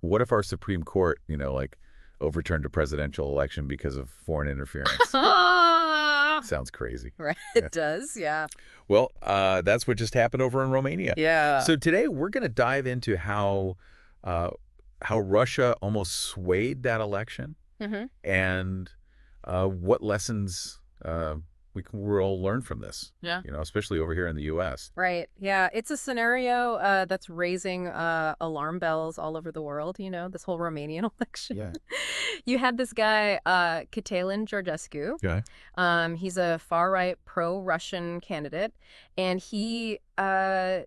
What if our Supreme Court, like overturned a presidential election because of foreign interference? Sounds crazy. Right, Yeah. it does, yeah. Well, that's what just happened over in Romania. Yeah. So today we're going to dive into uh, how Russia almost swayed that election hmm and what lessons we'll all learn from this. Yeah. Especially over here in the U.S. Right. Yeah. It's a scenario that's raising alarm bells all over the world, this whole Romanian election. Yeah. You had this guy, Cătălin Georgescu. Okay. He's a far-right pro-Russian candidate, and he kind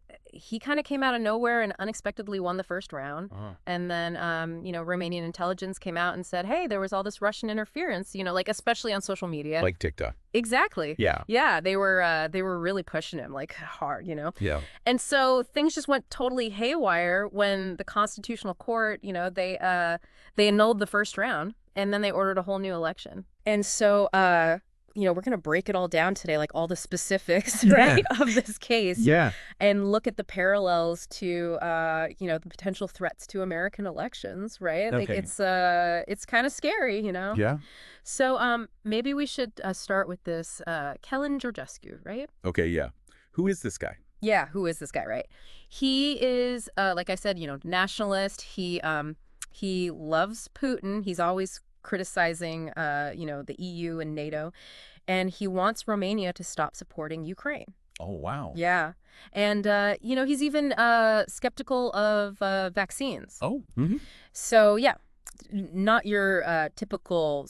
of came out of nowhere and unexpectedly won the first round. And then, Romanian intelligence came out and said, hey, there was all this Russian interference, especially on social media. Like TikTok. Exactly. Yeah. Yeah, they were really pushing him like hard, Yeah. And so things just went totally haywire when the Constitutional Court, they annulled the first round and then they ordered a whole new election. And so we're going to break it all down today, like all the specifics, right, of this case. Yeah. And look at the parallels to, the potential threats to American elections, right? Okay. Like it's kind of scary, Yeah. So maybe we should start with this Cătălin Georgescu, right? Okay. Yeah. Who is this guy? Yeah, who is this guy, right? He is, like I said, nationalist. He loves Putin. He's always criticizing, the EU and NATO, and he wants Romania to stop supporting Ukraine. Oh, wow. Yeah, and he's even skeptical of vaccines. Oh. So yeah, not your typical,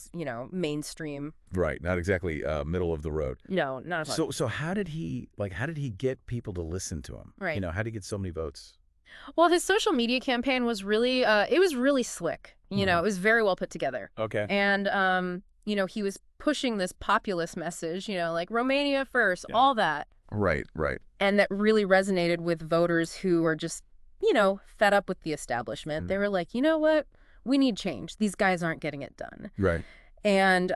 mainstream. Right. Not exactly middle of the road. No, not at all. So how did he get people to listen to him? Right. How did he get so many votes? Well, his social media campaign was really, it was really slick. It was very well put together. Okay. And, he was pushing this populist message, like Romania first, Yeah. all that. Right. Right. And that really resonated with voters who were just, fed up with the establishment. They were like, you know what? We need change. These guys aren't getting it done. Right. And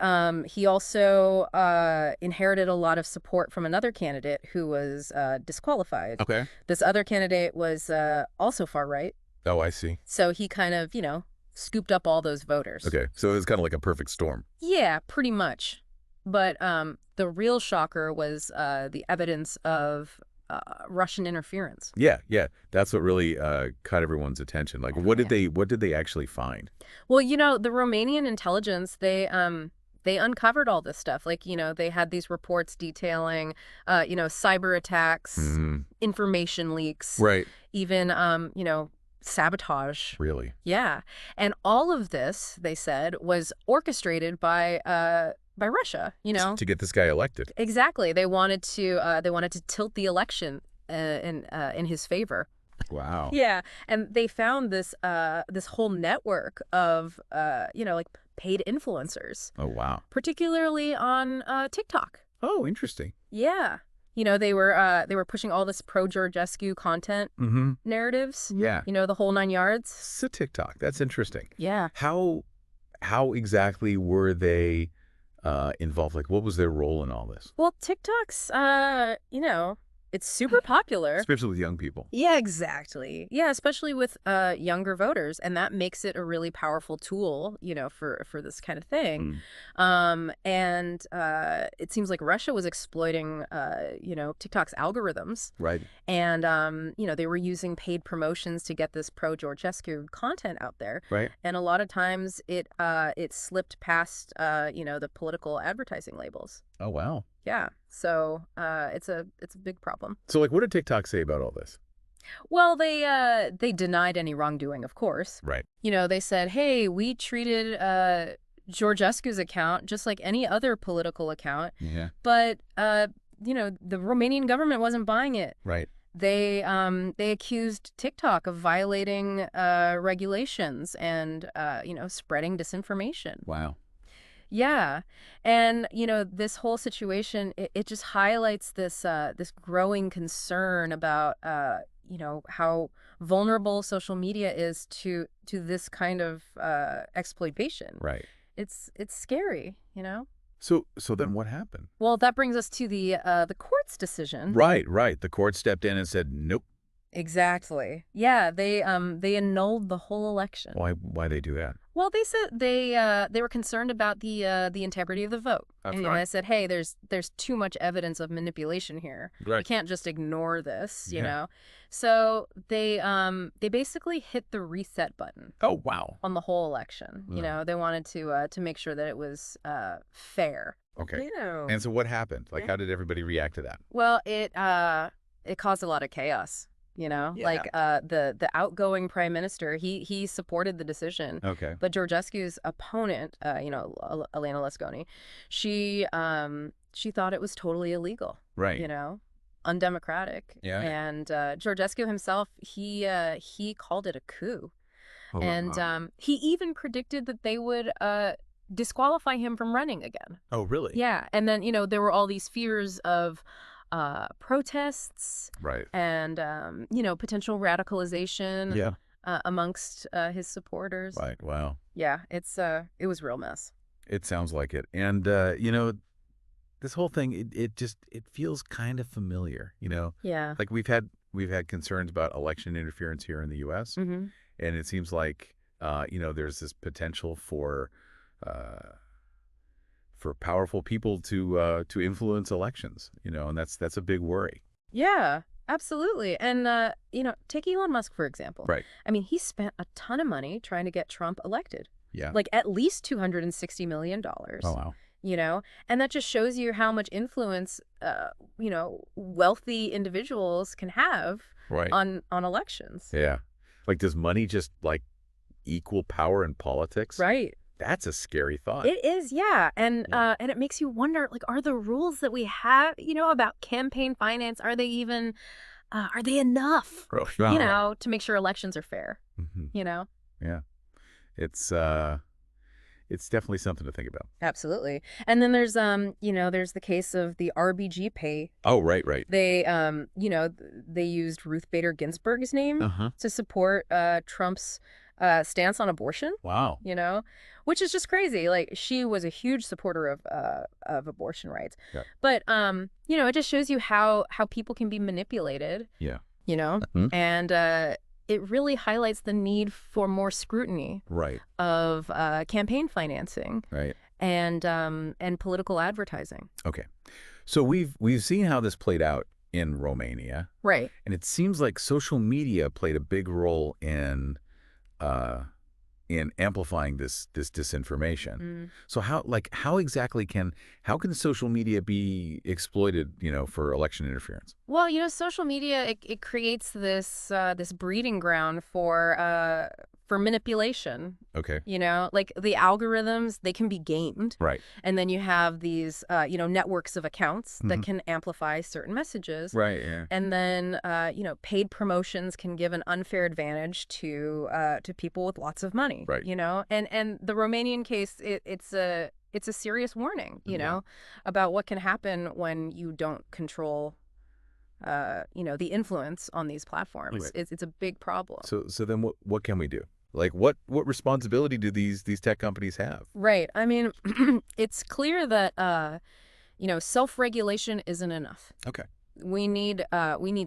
he also inherited a lot of support from another candidate who was disqualified. Okay. This other candidate was also far right. Oh, I see. So he kind of, scooped up all those voters. Okay. So it was kind of like a perfect storm. Yeah, pretty much. But the real shocker was the evidence of Russian interference. Yeah. Yeah. That's what really caught everyone's attention. Like, what did they actually find? Well, the Romanian intelligence, they uncovered all this stuff. Like, they had these reports detailing, cyber attacks, information leaks, Right. even, sabotage. Really? Yeah. And all of this, they said, was orchestrated by Russia, To get this guy elected. Exactly. They wanted to tilt the election in his favor. Wow. Yeah. And they found this whole network of like paid influencers. Oh, wow. Particularly on TikTok. Oh, interesting. Yeah. They were pushing all this pro-Georgescu content narratives. Yeah. The whole 9 yards. So TikTok. That's interesting. Yeah. How exactly were they involved? Like, what was their role in all this? Well, TikTok's, it's super popular. Especially with young people. Yeah, exactly. Yeah, especially with younger voters. And that makes it a really powerful tool, for this kind of thing. And it seems like Russia was exploiting, TikTok's algorithms. Right. And, they were using paid promotions to get this pro-Georgescu content out there. Right. And a lot of times it slipped past, the political advertising labels. Oh, wow. Yeah. So it's a big problem. So, like, what did TikTok say about all this? Well, they denied any wrongdoing, of course. Right. They said, hey, we treated Georgescu's account just like any other political account. Yeah. But, the Romanian government wasn't buying it. Right. They accused TikTok of violating regulations and, spreading disinformation. Wow. Yeah. And, this whole situation, it just highlights this growing concern about, how vulnerable social media is to this kind of exploitation. Right. It's scary, So then what happened? Well, that brings us to the court's decision. Right. The court stepped in and said, nope. Exactly. Yeah, they annulled the whole election. Why they do that? Well, they said they were concerned about the integrity of the vote. That's And right. they said, hey, there's too much evidence of manipulation here. Right. We can't just ignore this, you Yeah. know. So they basically hit the reset button Oh, wow. on the whole election. You know, they wanted to make sure that it was fair. Okay. You know. And so what happened? Like, Yeah. how did everybody react to that? Well, it caused a lot of chaos. You know, Yeah. like the outgoing prime minister, he supported the decision. Okay. But Georgescu's opponent, Elena Lasconi, she thought it was totally illegal. Right. You know, undemocratic. Yeah. And Georgescu himself, he called it a coup. Oh, And wow. he even predicted that they would disqualify him from running again. Oh, really? Yeah. And then, there were all these fears of protests Right. and, potential radicalization Yeah. amongst his supporters. Right. Wow. Yeah, it was a real mess. It sounds like it. And, this whole thing, it feels kind of familiar, Yeah. Like we've had concerns about election interference here in the U.S. Mm-hmm. And it seems like, there's this potential for powerful people to influence elections, and that's a big worry. Yeah, absolutely. And, take Elon Musk, for example. Right. I mean, he spent a ton of money trying to get Trump elected. Yeah. Like at least $260 million. Oh, wow. And that just shows you how much influence, wealthy individuals can have Right. on elections. Yeah. Like, does money just equal power in politics? Right. That's a scary thought. It is, yeah. And Yeah. and it makes you wonder, like, are the rules that we have, about campaign finance, are they even, are they enough, to make sure elections are fair, Mhm. Yeah. It's definitely something to think about. Absolutely. And then there's, there's the case of the RBG pay. Oh, right. They, they used Ruth Bader Ginsburg's name Uh-huh. to support Trump's stance on abortion. Wow. Which is just crazy. Like, she was a huge supporter of abortion rights. Yeah. But it just shows you how people can be manipulated. Yeah. Mhm. And it really highlights the need for more scrutiny Right. of campaign financing Right. and political advertising. Okay. So we've seen how this played out in Romania, Right. and it seems like social media played a big role in amplifying this disinformation. Mm. So how exactly can social media be exploited, for election interference? Well, social media, it creates this breeding ground for manipulation. Okay. Like the algorithms, they can be gamed. Right. And then you have these, networks of accounts that Mhm. can amplify certain messages. Right. Yeah. And then, paid promotions can give an unfair advantage to people with lots of money. Right. And the Romanian case, it's a serious warning, Yeah. about what can happen when you don't control, the influence on these platforms. Right. It's a big problem. So then what can we do? Like, what responsibility do these tech companies have? Right. I mean, it's clear that self-regulation isn't enough. Okay. We need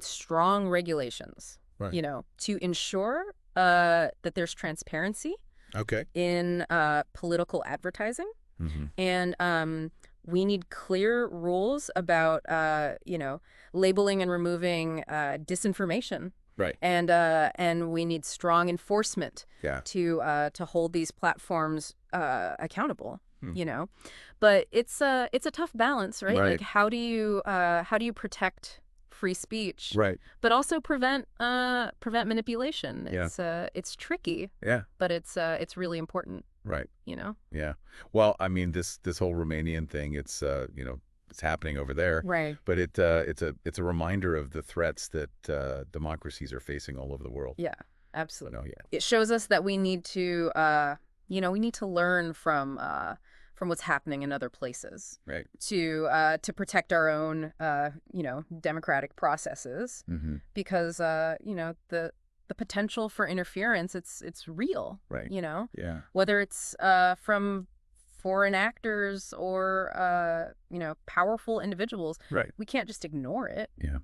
strong regulations. Right. To ensure that there's transparency Okay. in political advertising, Mm-hmm. and we need clear rules about labeling and removing disinformation. Right. And we need strong enforcement Yeah. to hold these platforms accountable. Hmm. But it's a tough balance, right? Right. Like, how do you protect free speech, Right. but also prevent manipulation? Yeah. It's tricky, Yeah. but it's really important. Right. Yeah. Well, I mean, this whole Romanian thing, it's it's happening over there. Right. But it's a reminder of the threats that democracies are facing all over the world. Yeah. Absolutely. Yeah. It shows us that we need to learn from what's happening in other places. Right. To protect our own democratic processes, Mm-hmm. because the potential for interference, it's real. Right. Yeah. Whether it's from foreign actors or powerful individuals. Right. We can't just ignore it. Yeah.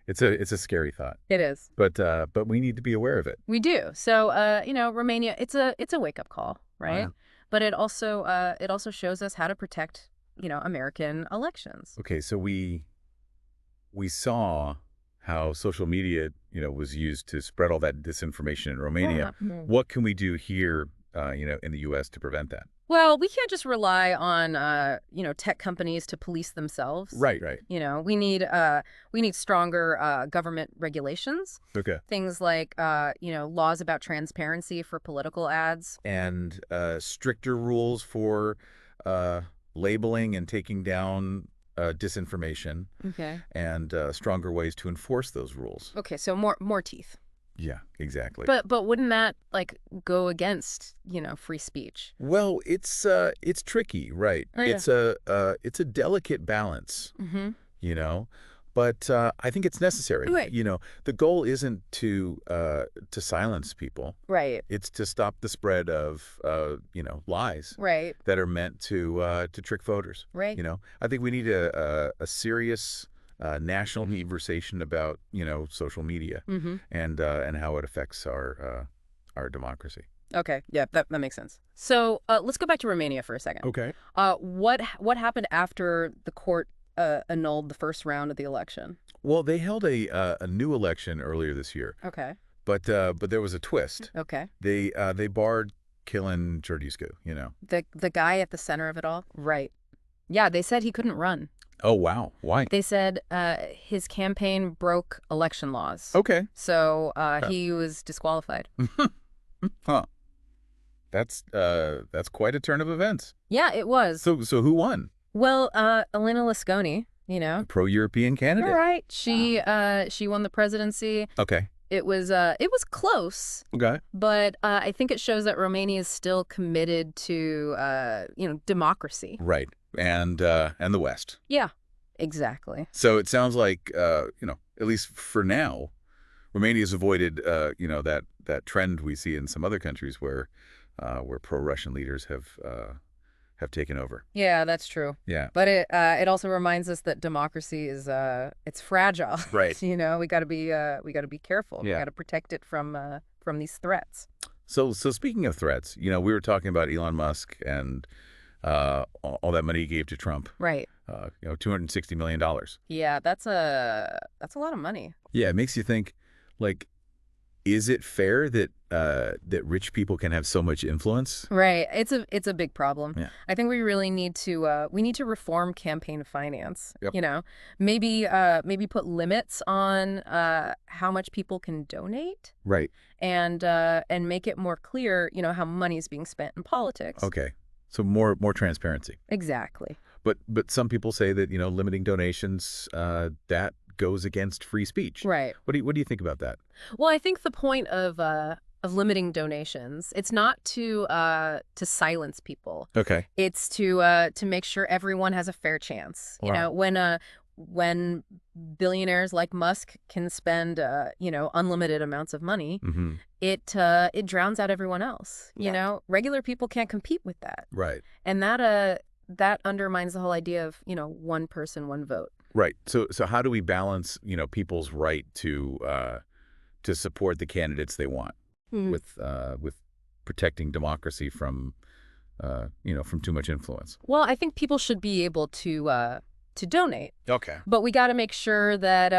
It's a scary thought. It is. But we need to be aware of it. We do. So, Romania, it's a wake-up call, right? Yeah. But it also shows us how to protect, American elections. Okay, so we saw how social media, was used to spread all that disinformation in Romania. Yeah. What can we do here, in the U.S. to prevent that? Well, we can't just rely on, tech companies to police themselves. Right. We need stronger government regulations. Okay. Things like, laws about transparency for political ads. And stricter rules for labeling and taking down disinformation. Okay. And stronger ways to enforce those rules. Okay, so more teeth. Yeah, exactly. But wouldn't that go against, free speech? Well, it's tricky, right? Oh, yeah. It's a delicate balance, Mm-hmm. But I think it's necessary. Right. The goal isn't to silence people. Right. It's to stop the spread of lies Right. that are meant to trick voters. Right. I think we need a serious national conversation about social media Mm-hmm. and how it affects our democracy. Okay. Yeah, that makes sense. So let's go back to Romania for a second. Okay. What happened after the court annulled the first round of the election? Well, they held a new election earlier this year, Okay. but there was a twist. Okay. They barred killing Georgescu. The guy at the center of it all? Right. Yeah, they said he couldn't run. Oh wow, why? They said his campaign broke election laws. Okay. So he was disqualified. Huh. That's quite a turn of events. Yeah, it was. So who won? Well, Elena Lasconi, A pro-European candidate. All right. She won the presidency. Okay. It was close. Okay. But I think it shows that Romania is still committed to democracy. Right. And the West. Yeah, exactly. So it sounds like at least for now, Romania's avoided that trend we see in some other countries where pro-Russian leaders have taken over. Yeah, that's true. Yeah. But it also reminds us that democracy is it's fragile. Right. We got to be careful. Yeah. We got to protect it from these threats. So speaking of threats, we were talking about Elon Musk and all that money he gave to Trump. Right. $260 million. Yeah, that's a lot of money. Yeah, it makes you think, is it fair that rich people can have so much influence? Right. It's a big problem. Yeah. I think we really need to reform campaign finance. Yep. Maybe put limits on how much people can donate. Right. And make it more clear, how money is being spent in politics. Okay. So more transparency. Exactly. But some people say that limiting donations that goes against free speech. Right. What do you think about that? Well, I think the point of limiting donations, it's not to silence people. Okay. It's to make sure everyone has a fair chance. Wow. When billionaires like Musk can spend unlimited amounts of money, Mm-hmm. it drowns out everyone else. Yeah. Regular people can't compete with that. Right. And that undermines the whole idea of one person, one vote. Right. So how do we balance people's right to support the candidates they want with protecting democracy from too much influence? Well, I think people should be able to donate. Okay. But we got to make sure that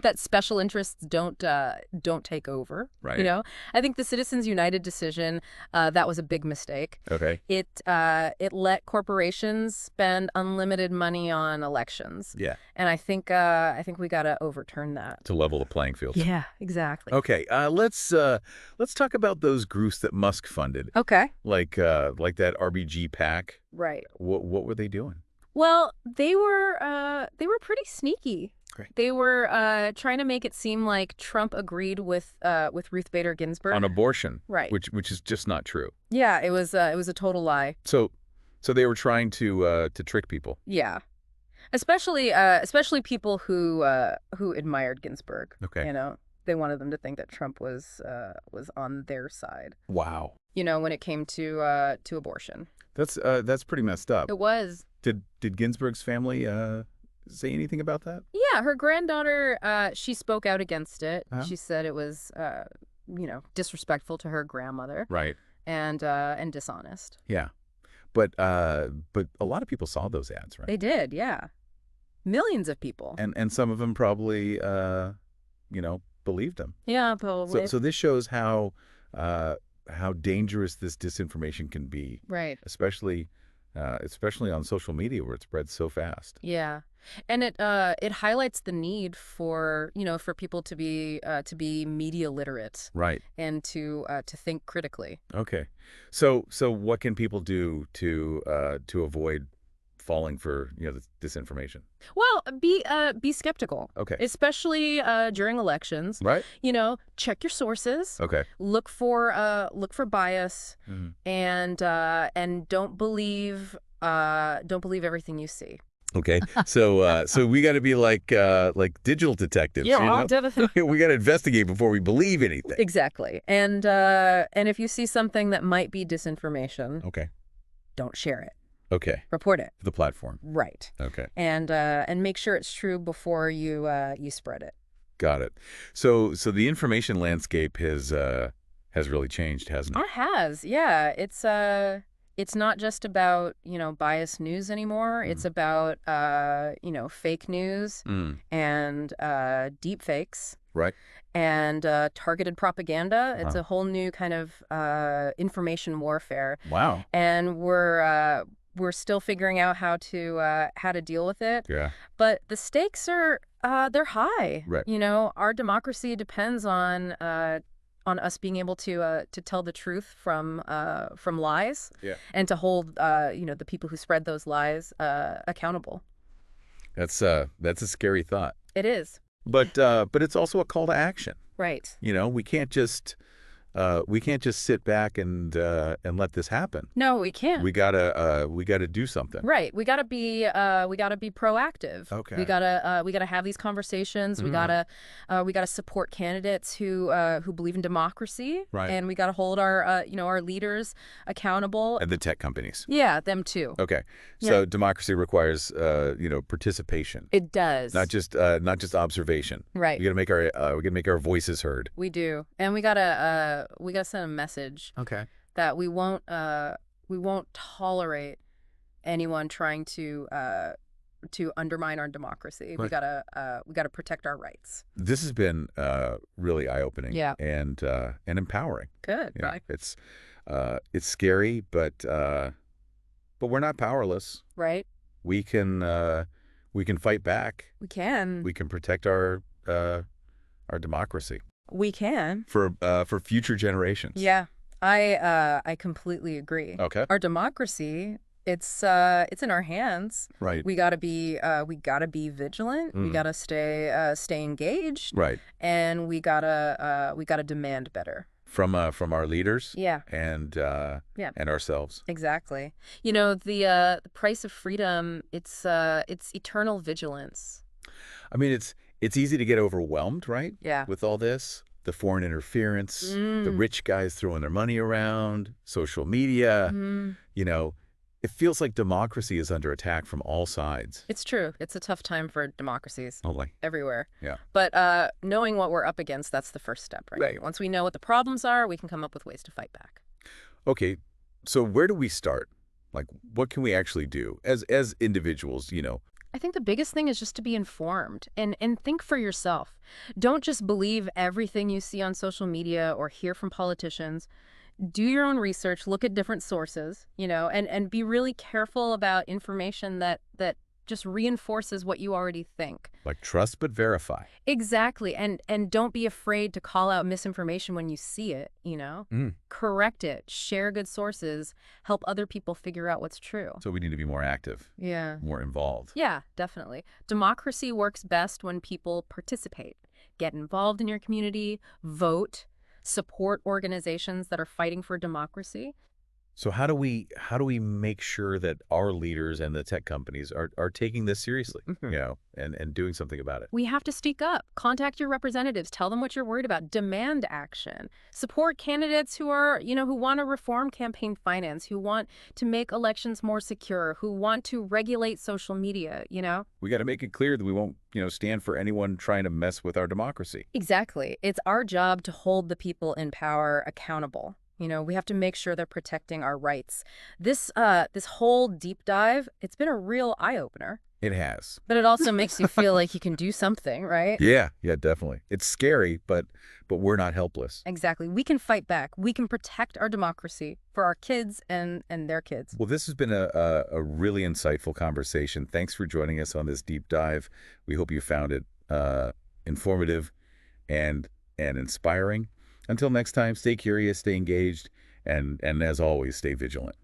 that special interests don't take over. Right. I think the Citizens United decision, that was a big mistake. Okay. It let corporations spend unlimited money on elections. Yeah. And I think we got to overturn that. To level the playing field. Yeah, exactly. Okay. Let's talk about those groups that Musk funded. Okay. Like that RBG PAC. Right. What were they doing? Well, they were pretty sneaky. Great. They were trying to make it seem like Trump agreed with Ruth Bader Ginsburg On abortion. Right. Which is just not true. Yeah, it was a total lie. So they were trying to trick people. Yeah, especially people who admired Ginsburg. Okay. They wanted them to think that Trump was on their side. Wow. When it came to abortion. That's pretty messed up. It was. Did Ginsburg's family say anything about that? Yeah, her granddaughter, she spoke out against it. Uh-huh. She said it was, disrespectful to her grandmother Right. and dishonest. Yeah. But a lot of people saw those ads, right? They did, yeah. Millions of people. And some of them probably, believed them. Yeah, probably. So this shows how dangerous this disinformation can be. Right. Especially on social media where it spreads so fast. Yeah. And it highlights the need for people to be media literate. Right. And to think critically. Okay. So what can people do to avoid falling for this disinformation? Well, be skeptical. Okay. Especially during elections. Right. Check your sources. Okay. Look for bias, Mm-hmm. and don't believe everything you see. Okay. So we got to be like digital detectives. Yeah, We got to investigate before we believe anything. Exactly. And if you see something that might be disinformation, Okay. don't share it. Okay. Report it. The platform. Right. Okay. And make sure it's true before you spread it. Got it. So the information landscape has really changed, hasn't it? It has. Yeah. It's not just about, biased news anymore. It's about, fake news and deep fakes. Right. And targeted propaganda. It's a whole new kind of information warfare. Wow. And we're still figuring out how to deal with it. Yeah. But the stakes are they're high. Right. Our democracy depends on us being able to tell the truth from lies. Yeah. And to hold the people who spread those lies accountable. That's a scary thought. It is. But it's also a call to action. Right. We can't just sit back and let this happen. No, we can't. We gotta do something. Right. We gotta be proactive. Okay. We gotta have these conversations. We gotta support candidates who believe in democracy. Right. And we gotta hold our leaders accountable. And the tech companies. Yeah, them too. Okay. So democracy requires participation. It does. Not just observation. Right. We gotta make our voices heard. We do, and we gotta send a message. Okay. That we won't tolerate anyone trying to undermine our democracy. Right. We gotta protect our rights. This has been really eye-opening. Yeah. And empowering. Good. Right. It's scary, but we're not powerless. Right. We can fight back. We can. We can protect our democracy. We can. For future generations. Yeah. I completely agree. Okay. Our democracy, it's in our hands. Right. We gotta be vigilant. We gotta stay engaged. Right. And we gotta demand better. From our leaders. Yeah. And ourselves. Exactly. The price of freedom, it's eternal vigilance. I mean, it's easy to get overwhelmed, right? Yeah. With all this, the foreign interference, the rich guys throwing their money around, social media, it feels like democracy is under attack from all sides. It's true. It's a tough time for democracies. Totally. Everywhere. Yeah. But knowing what we're up against, that's the first step, right? Right. Once we know what the problems are, we can come up with ways to fight back. Okay. So where do we start? Like, what can we actually do as individuals, I think the biggest thing is just to be informed and think for yourself. Don't just believe everything you see on social media or hear from politicians. Do your own research, look at different sources, and be really careful about information that just reinforces what you already think. Like trust but verify. Exactly. And don't be afraid to call out misinformation when you see it, Correct it, share good sources, help other people figure out what's true. So we need to be more active. Yeah. More involved. Yeah, definitely. Democracy works best when people participate. Get involved in your community, vote, support organizations that are fighting for democracy. So how do we make sure that our leaders and the tech companies are taking this seriously, and doing something about it? We have to speak up. Contact your representatives. Tell them what you're worried about. Demand action. Support candidates who are, who want to reform campaign finance, who want to make elections more secure, who want to regulate social media. We got to make it clear that we won't, stand for anyone trying to mess with our democracy. Exactly. It's our job to hold the people in power accountable. We have to make sure they're protecting our rights. This whole deep dive, it's been a real eye-opener. It has. But it also makes you feel like you can do something, right? Yeah, definitely. It's scary, but we're not helpless. Exactly. We can fight back. We can protect our democracy for our kids and their kids. Well, this has been a really insightful conversation. Thanks for joining us on this deep dive. We hope you found it informative and inspiring. Until next time, stay curious, stay engaged, and as always, stay vigilant.